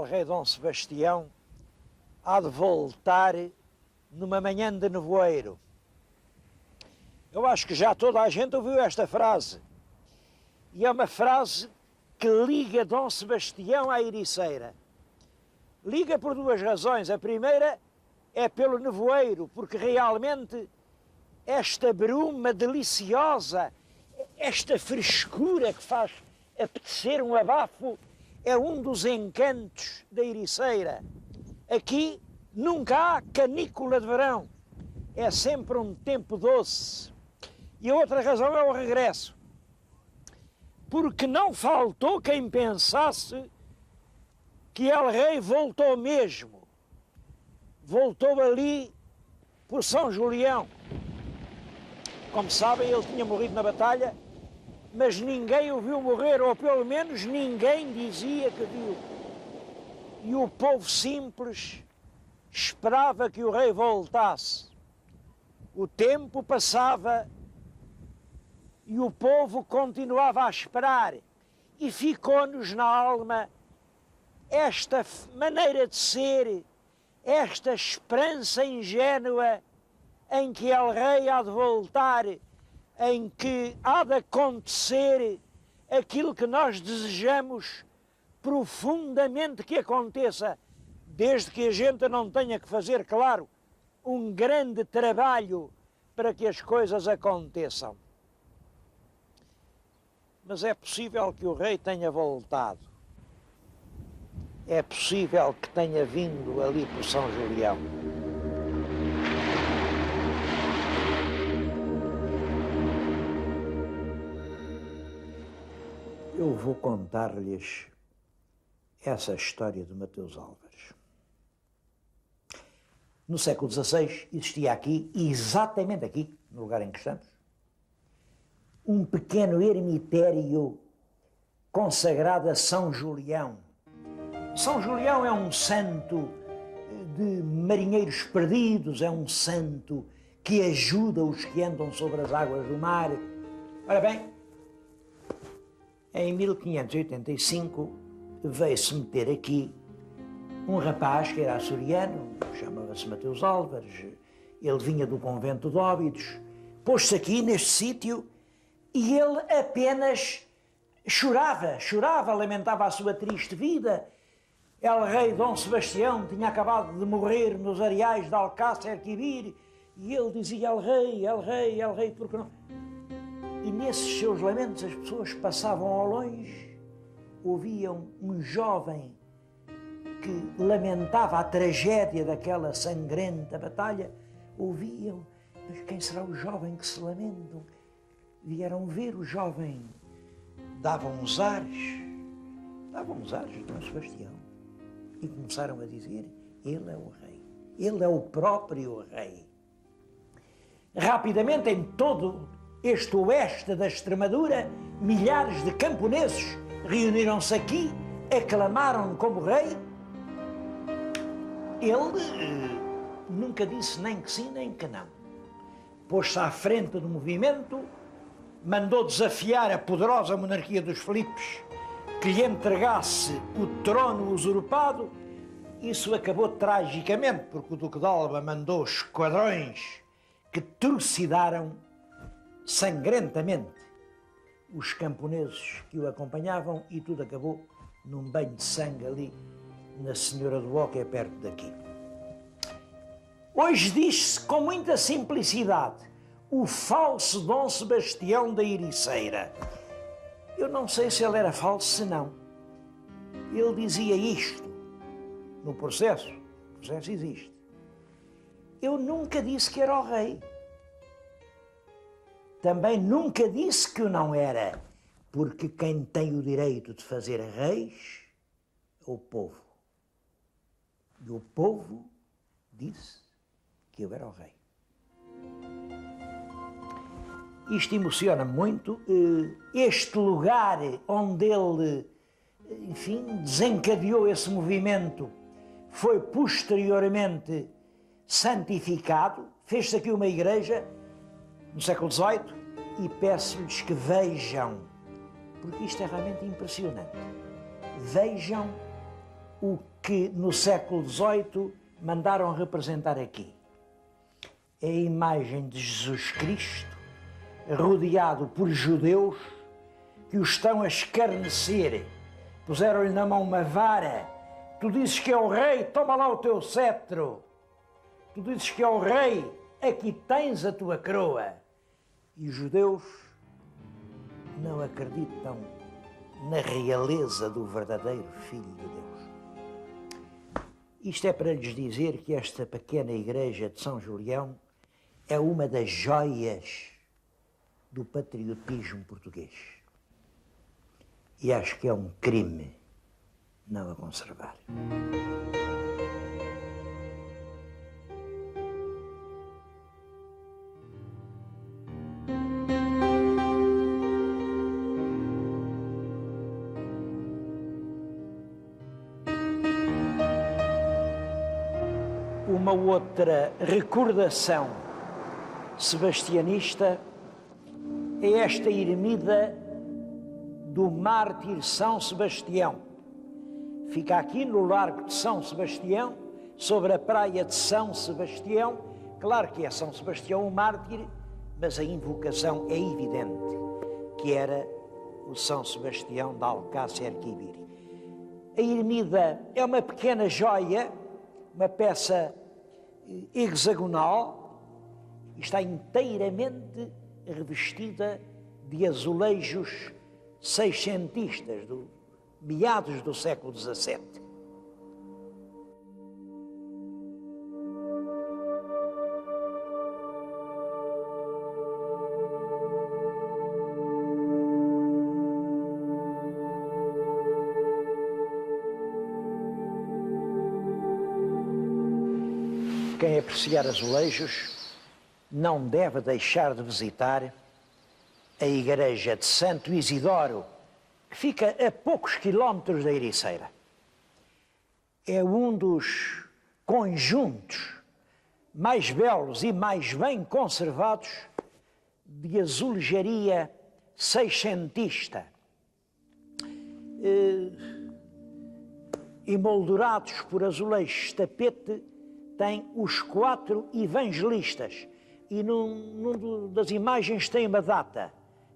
El-Rei Dom Sebastião há de voltar numa manhã de nevoeiro. Eu acho que já toda a gente ouviu esta frase. E é uma frase que liga Dom Sebastião à Ericeira. Liga por duas razões. A primeira é pelo nevoeiro, porque realmente esta bruma deliciosa, esta frescura que faz apetecer um abafo, é um dos encantos da Ericeira. Aqui nunca há canícula de verão, é sempre um tempo doce. E a outra razão é o regresso, porque não faltou quem pensasse que El-Rei voltou mesmo. Voltou ali por São Julião. Como sabem, ele tinha morrido na batalha, mas ninguém o viu morrer, ou pelo menos ninguém dizia que viu. E o povo simples esperava que o rei voltasse. O tempo passava e o povo continuava a esperar. E ficou-nos na alma esta maneira de ser, esta esperança ingênua em que El-Rei há de voltar, em que há de acontecer aquilo que nós desejamos profundamente que aconteça, desde que a gente não tenha que fazer, claro, um grande trabalho para que as coisas aconteçam. Mas é possível que o rei tenha voltado. É possível que tenha vindo ali por São Julião. Eu vou contar-lhes essa história de Mateus Álvares. No século XVI existia aqui, exatamente aqui, no lugar em que estamos, um pequeno ermitério consagrado a São Julião. São Julião é um santo de marinheiros perdidos, é um santo que ajuda os que andam sobre as águas do mar. Ora bem, em 1585 veio-se meter aqui um rapaz que era açoriano, chamava-se Mateus Álvares, ele vinha do convento de Óbidos, pôs-se aqui neste sítio e ele apenas chorava, lamentava a sua triste vida. El-Rei Dom Sebastião tinha acabado de morrer nos areais de Alcácer Quibir e ele dizia El-Rei, El-Rei, El-Rei, porque não? E nesses seus lamentos as pessoas passavam ao longe, ouviam um jovem que lamentava a tragédia daquela sangrenta batalha, ouviam, mas quem será o jovem que se lamenta? Vieram ver o jovem, davam uns ares de Dom Sebastião e começaram a dizer, ele é o rei, ele é o próprio rei. Rapidamente em todo este oeste da Extremadura, milhares de camponeses reuniram-se aqui, aclamaram-no como rei. Ele nunca disse nem que sim nem que não. Pôs-se à frente do movimento, mandou desafiar a poderosa monarquia dos Filipes que lhe entregasse o trono usurpado. Isso acabou tragicamente, porque o Duque de Alba mandou esquadrões que trucidaram sangrentamente os camponeses que o acompanhavam e tudo acabou num banho de sangue ali na Senhora do Ó, que é perto daqui. Hoje diz-se com muita simplicidade o falso Dom Sebastião da Ericeira. Eu não sei se ele era falso, se não. Ele dizia isto no processo. O processo existe. Eu nunca disse que era o rei. Também nunca disse que o não era, porque quem tem o direito de fazer reis é o povo. E o povo disse que eu era o rei. Isto emociona-me muito. Este lugar onde ele, enfim, desencadeou esse movimento foi posteriormente santificado. Fez-se aqui uma igreja no século XVIII e peço-lhes que vejam, porque isto é realmente impressionante. Vejam o que no século XVIII mandaram representar aqui. É a imagem de Jesus Cristo, rodeado por judeus que o estão a escarnecer. Puseram-lhe na mão uma vara. Tu dizes que é o rei, toma lá o teu cetro. Tu dizes que é o rei, aqui tens a tua coroa. E os judeus não acreditam na realeza do verdadeiro Filho de Deus. Isto é para lhes dizer que esta pequena igreja de São Julião é uma das joias do patriotismo português. E acho que é um crime não a conservar. Uma outra recordação sebastianista é esta ermida do mártir São Sebastião. Fica aqui no Largo de São Sebastião, sobre a praia de São Sebastião. Claro que é São Sebastião o mártir, mas a invocação é evidente que era o São Sebastião de Alcácer Quibir. A ermida é uma pequena joia, uma peça hexagonal, está inteiramente revestida de azulejos seiscentistas, do meados do século XVII. Quem apreciar azulejos não deve deixar de visitar a igreja de Santo Isidoro, que fica a poucos quilómetros da Ericeira. É um dos conjuntos mais belos e mais bem conservados de azulejaria seiscentista, emoldurados por azulejos de tapete. Tem os 4 evangelistas e num das imagens tem uma data,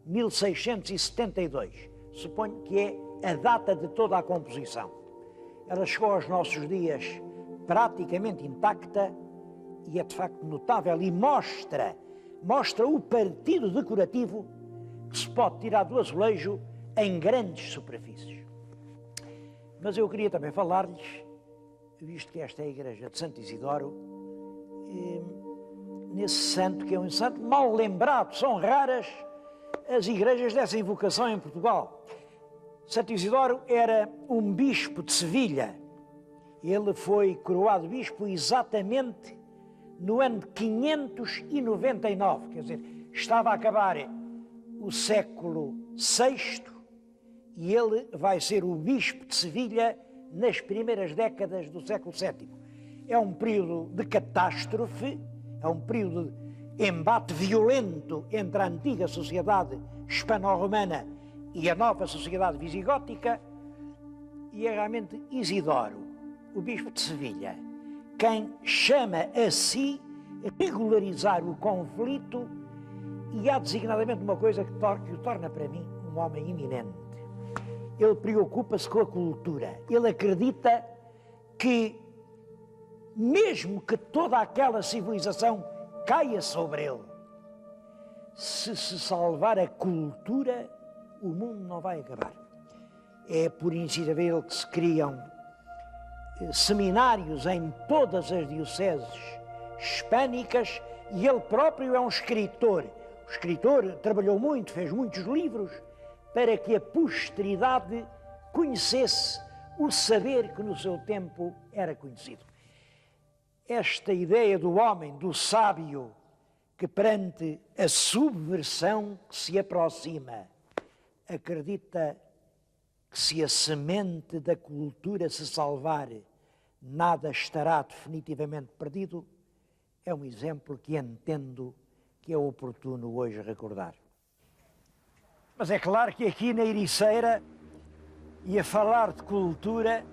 1672. Suponho que é a data de toda a composição. Ela chegou aos nossos dias praticamente intacta e é de facto notável e mostra o partido decorativo que se pode tirar do azulejo em grandes superfícies. Mas eu queria também falar-lhes, visto que esta é a igreja de Santo Isidoro, nesse santo que é um santo mal lembrado. São raras as igrejas dessa invocação em Portugal. Santo Isidoro era um bispo de Sevilha. Ele foi coroado bispo exatamente no ano de 599, quer dizer, estava a acabar o século VI e ele vai ser o bispo de Sevilha nas primeiras décadas do século VII. É um período de catástrofe, é um período de embate violento entre a antiga sociedade hispano-romana e a nova sociedade visigótica, e é realmente Isidoro, o bispo de Sevilha, quem chama a si regularizar o conflito, e há designadamente uma coisa que o torna para mim um homem eminente. Ele preocupa-se com a cultura. Ele acredita que, mesmo que toda aquela civilização caia sobre ele, se salvar a cultura, o mundo não vai acabar. É por iniciativa dele que se criam seminários em todas as dioceses hispânicas e ele próprio é um escritor. O escritor trabalhou muito, fez muitos livros para que a posteridade conhecesse o saber que no seu tempo era conhecido. Esta ideia do homem, do sábio, que perante a subversão que se aproxima, acredita que se a semente da cultura se salvar, nada estará definitivamente perdido, é um exemplo que entendo que é oportuno hoje recordar. Mas é claro que aqui na Ericeira, e a falar de cultura,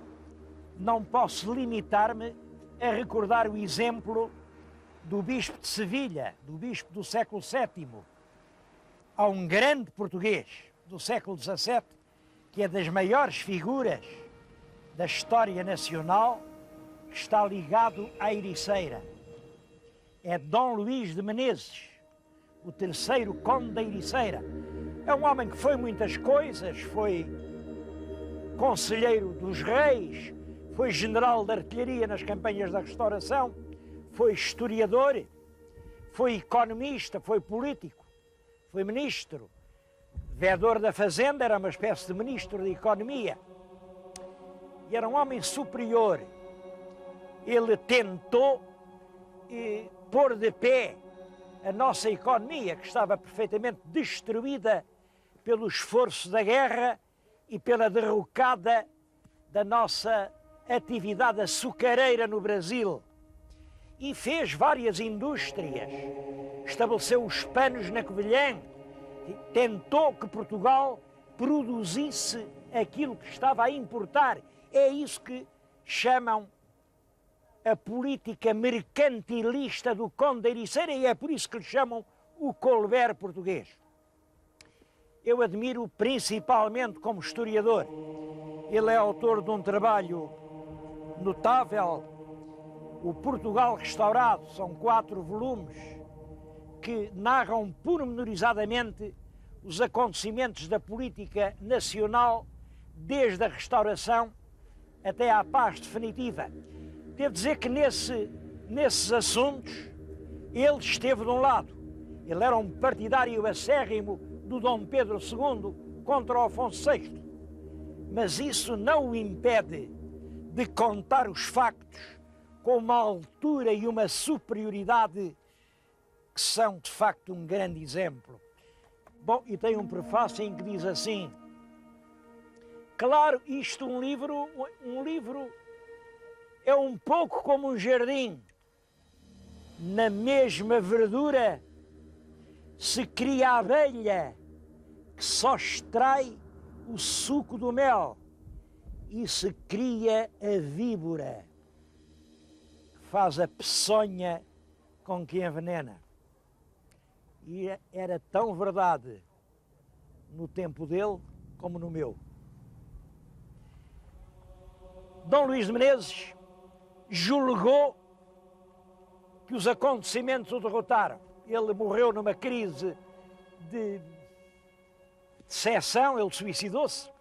não posso limitar-me a recordar o exemplo do bispo de Sevilha, do bispo do século VII. Há um grande português do século XVII, que é das maiores figuras da história nacional, que está ligado à Ericeira. É Dom Luís de Menezes, o terceiro conde da Ericeira. É um homem que foi muitas coisas, foi conselheiro dos reis, foi general de artilharia nas campanhas da Restauração, foi historiador, foi economista, foi político, foi ministro, vedor da Fazenda, era uma espécie de ministro da Economia. E era um homem superior. Ele tentou pôr de pé a nossa economia, que estava perfeitamente destruída pelo esforço da guerra e pela derrocada da nossa atividade açucareira no Brasil. E fez várias indústrias, estabeleceu os panos na Covilhã, tentou que Portugal produzisse aquilo que estava a importar. É isso que chamam a política mercantilista do Conde da Ericeira e é por isso que lhe chamam o Colbert português. Eu admiro principalmente como historiador. Ele é autor de um trabalho notável, o Portugal Restaurado, são 4 volumes que narram pormenorizadamente os acontecimentos da política nacional desde a Restauração até à paz definitiva. Devo dizer que nesses assuntos ele esteve de um lado. Ele era um partidário acérrimo do Dom Pedro II contra o Afonso VI. Mas isso não o impede de contar os factos com uma altura e uma superioridade que são, de facto, um grande exemplo. Bom, e tem um prefácio em que diz assim: claro, isto um livro é um pouco como um jardim. Na mesma verdura se cria a abelha que só extrai o suco do mel e se cria a víbora que faz a peçonha com que envenena. E era tão verdade no tempo dele como no meu. Dom Luís de Menezes julgou que os acontecimentos o derrotaram. Ele morreu numa crise de decepção, ele suicidou-se,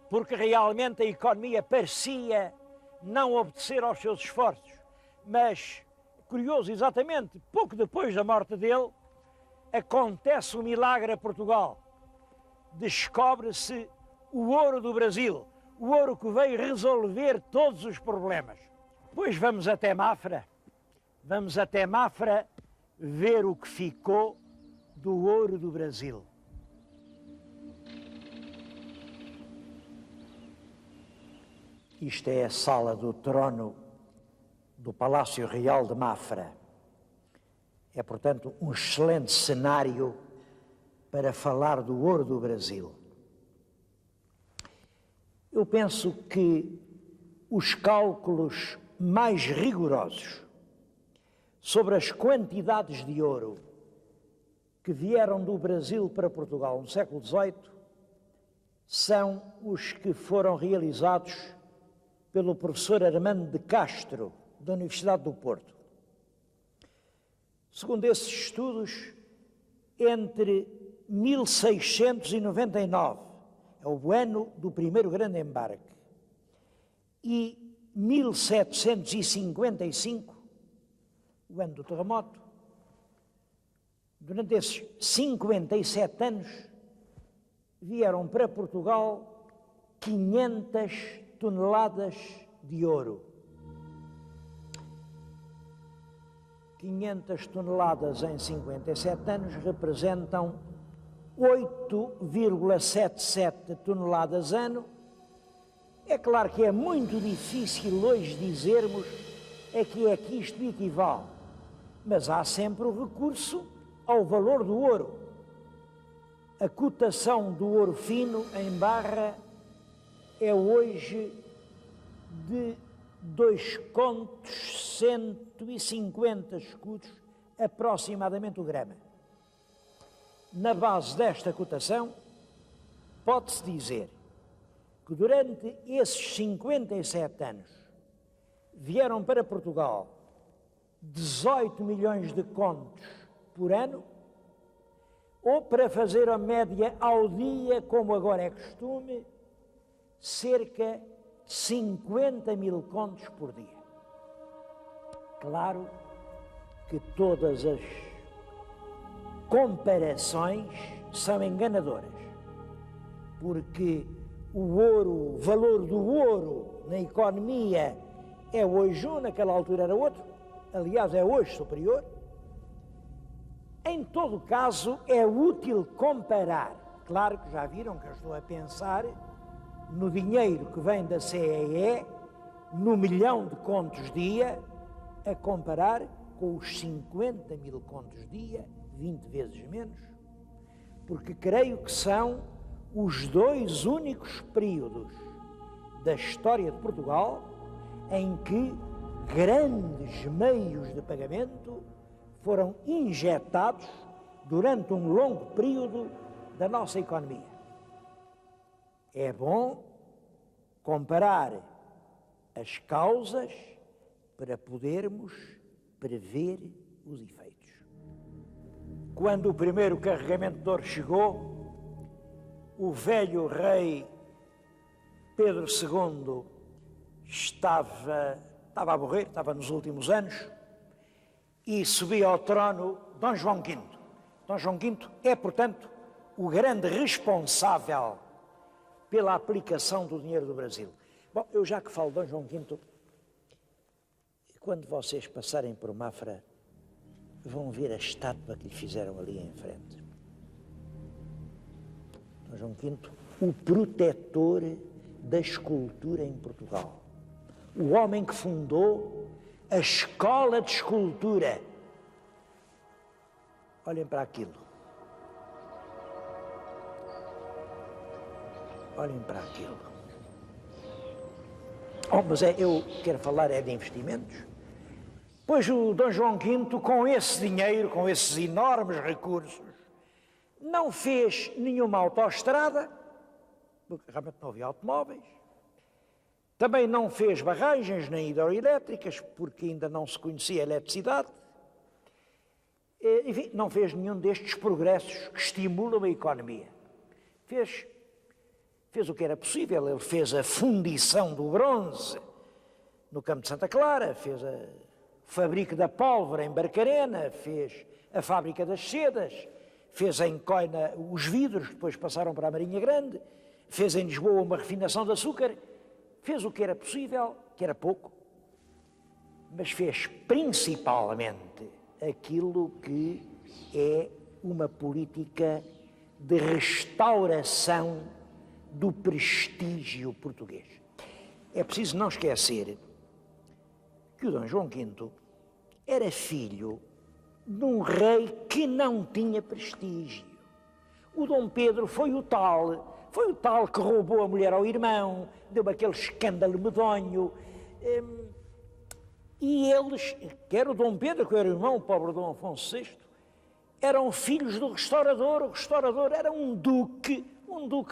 porque realmente a economia parecia não obedecer aos seus esforços. Mas, curioso, exatamente, pouco depois da morte dele, acontece um milagre a Portugal. Descobre-se o ouro do Brasil, o ouro que veio resolver todos os problemas. Pois vamos até Mafra ver o que ficou do ouro do Brasil. Isto é a sala do trono do Palácio Real de Mafra. É, portanto, um excelente cenário para falar do ouro do Brasil. Eu penso que os cálculos mais rigorosos sobre as quantidades de ouro que vieram do Brasil para Portugal no século XVIII são os que foram realizados pelo professor Armando de Castro, da Universidade do Porto. Segundo esses estudos, entre 1699, é o ano do primeiro grande embarque, e 1755, o ano do terremoto, durante esses 57 anos, vieram para Portugal 500 toneladas de ouro. 500 toneladas em 57 anos representam 8,77 toneladas ano. É claro que é muito difícil hoje dizermos a que é que isto equivale, mas há sempre o recurso ao valor do ouro. A cotação do ouro fino em barra é hoje de 2 contos, 150 escudos, aproximadamente o grama. Na base desta cotação, pode-se dizer que durante esses 57 anos vieram para Portugal 18 milhões de contos por ano, ou, para fazer a média ao dia, como agora é costume, cerca de 50 mil contos por dia. Claro que todas as comparações são enganadoras, porque o valor do ouro na economia é hoje um, naquela altura era outro, aliás é hoje superior. Em todo caso, é útil comparar. Claro que já viram que eu estou a pensar no dinheiro que vem da CEE, no milhão de contos dia, a comparar com os 50 mil contos dia, 20 vezes menos, porque creio que são os 2 únicos períodos da história de Portugal em que grandes meios de pagamento foram injetados durante um longo período da nossa economia. É bom comparar as causas para podermos prever os efeitos. Quando o primeiro carregamento de ouro chegou, o velho rei Pedro II estava a morrer, estava nos últimos anos, e subia ao trono Dom João V. Dom João V é, portanto, o grande responsável pela aplicação do dinheiro do Brasil. Bom, eu já que falo de Dom João V, quando vocês passarem por Mafra, vão ver a estátua que lhe fizeram ali em frente. Dom João V, o protetor da escultura em Portugal. O homem que fundou a escola de escultura. Olhem para aquilo. Olhem para aquilo. Mas eu quero falar de investimentos. Pois o Dom João V, com esse dinheiro, com esses enormes recursos, não fez nenhuma autoestrada, porque realmente não havia automóveis. Também não fez barragens nem hidroelétricas, porque ainda não se conhecia a eletricidade. Enfim, não fez nenhum destes progressos que estimulam a economia. Fez o que era possível. Ele fez a fundição do bronze no Campo de Santa Clara, fez a fábrica da pólvora em Barcarena, fez a fábrica das sedas, fez em Coina os vidros, depois passaram para a Marinha Grande, fez em Lisboa uma refinação de açúcar. Fez o que era possível, que era pouco, mas fez principalmente aquilo que é uma política de restauração do prestígio português. É preciso não esquecer que o Dom João V era filho de um rei que não tinha prestígio. O Dom Pedro foi o tal que roubou a mulher ao irmão, deu aquele escândalo medonho. E eles, quer o Dom Pedro, quer o irmão, o pobre Dom Afonso VI, eram filhos do restaurador. O restaurador era um duque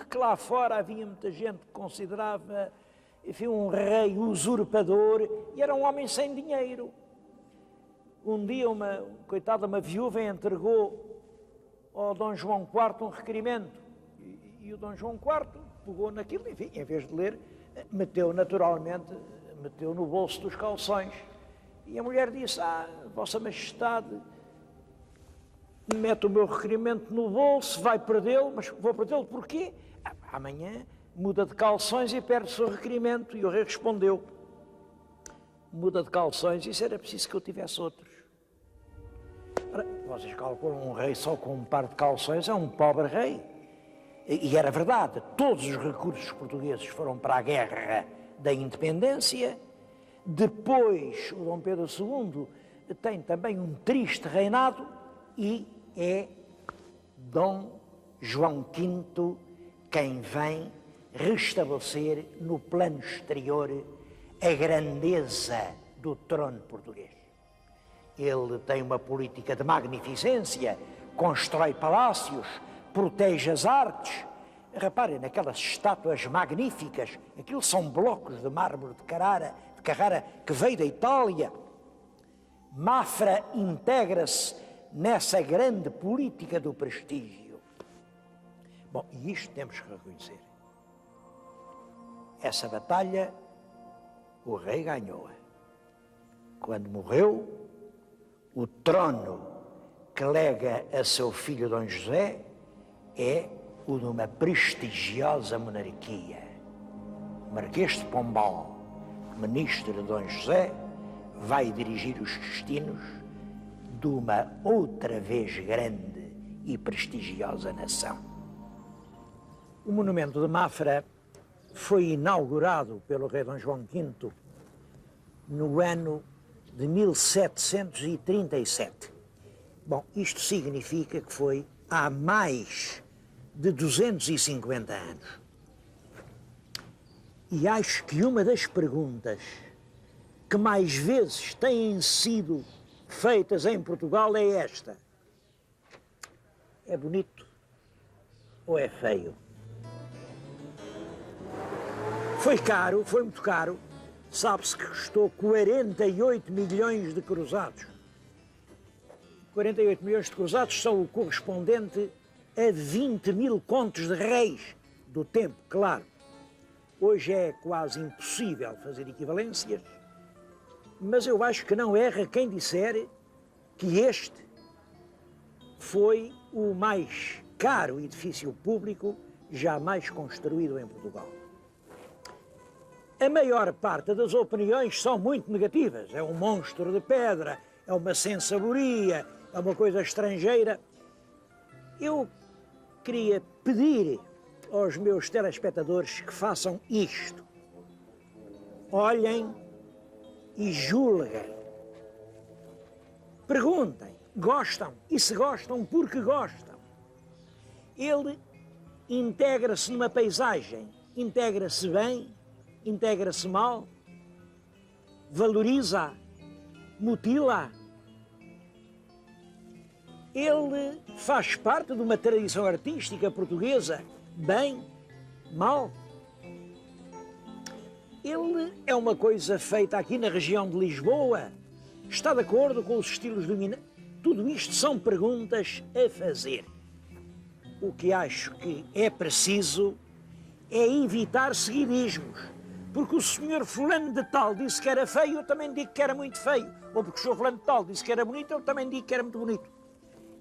que lá fora havia muita gente que considerava, enfim, um rei usurpador, e era um homem sem dinheiro. Um dia, uma viúva entregou ao Dom João IV um requerimento, e o Dom João IV pegou naquilo, enfim, em vez de ler, meteu no bolso dos calções. E a mulher disse: Vossa Majestade mete o meu requerimento no bolso, vai perdê-lo, mas vou perdê-lo porquê? Amanhã muda de calções e perde o seu requerimento. E o rei respondeu: muda de calções, isso era preciso que eu tivesse outros. Ora, vocês calculam, um rei só com um par de calções é um pobre rei. E era verdade, todos os recursos portugueses foram para a guerra da independência. Depois, o Dom Pedro II tem também um triste reinado e é Dom João V quem vem restabelecer no plano exterior a grandeza do trono português. Ele tem uma política de magnificência, constrói palácios, protege as artes. Reparem naquelas estátuas magníficas, aquilo são blocos de mármore de Carrara que veio da Itália. Mafra integra-se nessa grande política do prestígio. Bom, e isto temos que reconhecer. Essa batalha o rei ganhou-a. Quando morreu, o trono que lega a seu filho Dom José é o de uma prestigiosa monarquia. O Marquês de Pombal, ministro de Dom José, vai dirigir os destinos de uma outra vez grande e prestigiosa nação. O monumento de Mafra foi inaugurado pelo rei Dom João V no ano de 1737. Bom, isto significa que foi há mais de 250 anos. E acho que uma das perguntas que mais vezes têm sido feitas em Portugal é esta: é bonito ou é feio? Foi caro, foi muito caro. Sabe-se que custou 48 milhões de cruzados. 48 milhões de cruzados são o correspondente a 20 mil contos de réis do tempo, claro. Hoje é quase impossível fazer equivalências, mas eu acho que não erra quem disser que este foi o mais caro edifício público jamais construído em Portugal. A maior parte das opiniões são muito negativas. É um monstro de pedra, é uma sensaboria, é uma coisa estrangeira. Eu queria pedir aos meus telespectadores que façam isto. Olhem e julguem. Perguntem, gostam? E se gostam, por que gostam? Ele integra-se numa paisagem, integra-se bem, integra-se mal, valoriza, mutila. Ele faz parte de uma tradição artística portuguesa, bem, mal. Ele é uma coisa feita aqui na região de Lisboa, está de acordo com os estilos dominantes. Tudo isto são perguntas a fazer. O que acho que é preciso é evitar seguidismos. Porque o senhor fulano de tal disse que era feio, eu também digo que era muito feio. Ou porque o senhor fulano de tal disse que era bonito, eu também digo que era muito bonito.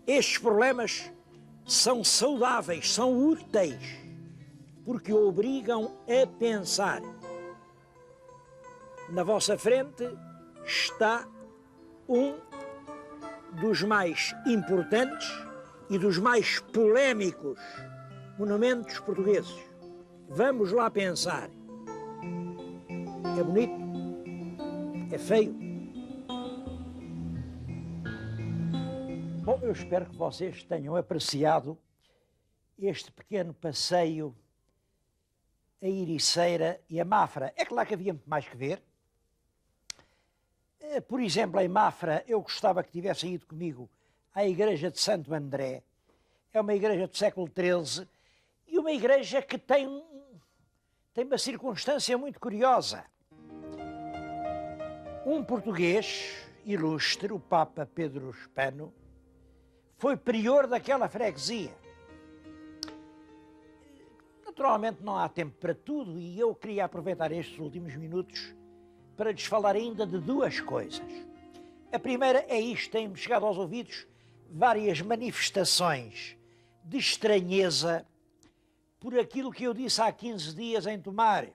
Estes problemas são saudáveis, são úteis, porque obrigam a pensar. Na vossa frente está um dos mais importantes e dos mais polémicos monumentos portugueses. Vamos lá pensar. É bonito? É feio? Bom, eu espero que vocês tenham apreciado este pequeno passeio a Ericeira e a Mafra. É claro que havia muito mais que ver. Por exemplo, em Mafra, eu gostava que tivessem ido comigo à igreja de Santo André. É uma igreja do século XIII e uma igreja que tem uma circunstância muito curiosa. Um português ilustre, o Papa Pedro Spano, foi prior daquela freguesia. Naturalmente não há tempo para tudo e eu queria aproveitar estes últimos minutos para lhes falar ainda de duas coisas. A primeira é isto, tem-me chegado aos ouvidos várias manifestações de estranheza por aquilo que eu disse há 15 dias em Tomar,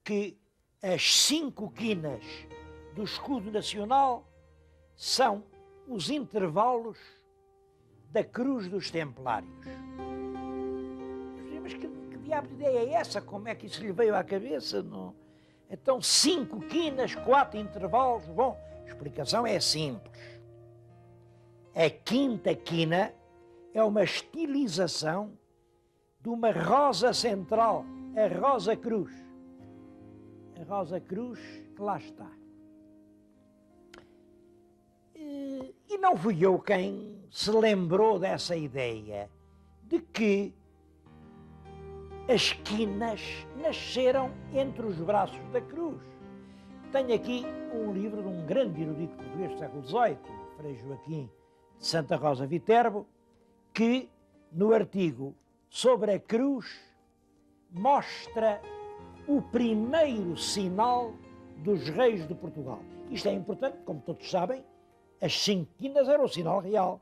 que as 5 quinas do escudo nacional são os intervalos da cruz dos Templários. Mas que diabo de ideia é essa? Como é que isso lhe veio à cabeça? Não? Então, 5 quinas, 4 intervalos. Bom, a explicação é simples. A quinta quina é uma estilização de uma rosa central, a Rosa Cruz. A Rosa Cruz, que lá está. E não fui eu quem se lembrou dessa ideia de que as quinas nasceram entre os braços da cruz. Tenho aqui um livro de um grande erudito português do século XVIII, Frei Joaquim de Santa Rosa Viterbo, que no artigo sobre a cruz mostra o primeiro sinal dos reis de Portugal. Isto é importante, como todos sabem, as 5 quinas eram o sinal real.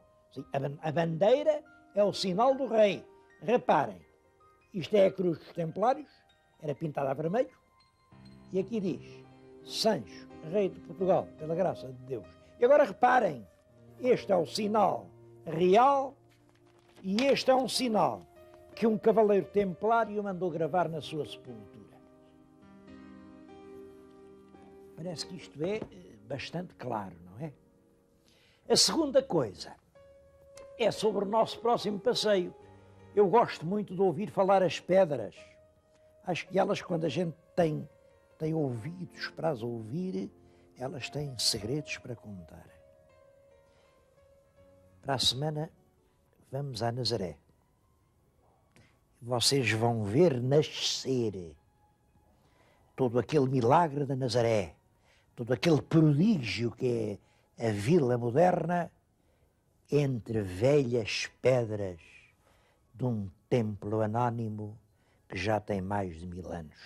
A bandeira é o sinal do rei. Reparem, isto é a cruz dos Templários, era pintada a vermelho, e aqui diz, Sancho, rei de Portugal, pela graça de Deus. E agora reparem, este é o sinal real e este é um sinal que um cavaleiro templário mandou gravar na sua sepultura. Parece que isto é bastante claro, não é? A segunda coisa é sobre o nosso próximo passeio. Eu gosto muito de ouvir falar as pedras. Acho que elas, quando a gente tem ouvidos para as ouvir, elas têm segredos para contar. Para a semana vamos a Nazaré. Vocês vão ver nascer todo aquele milagre da Nazaré, todo aquele prodígio que é a vila moderna entre velhas pedras de um templo anónimo que já tem mais de 1000 anos.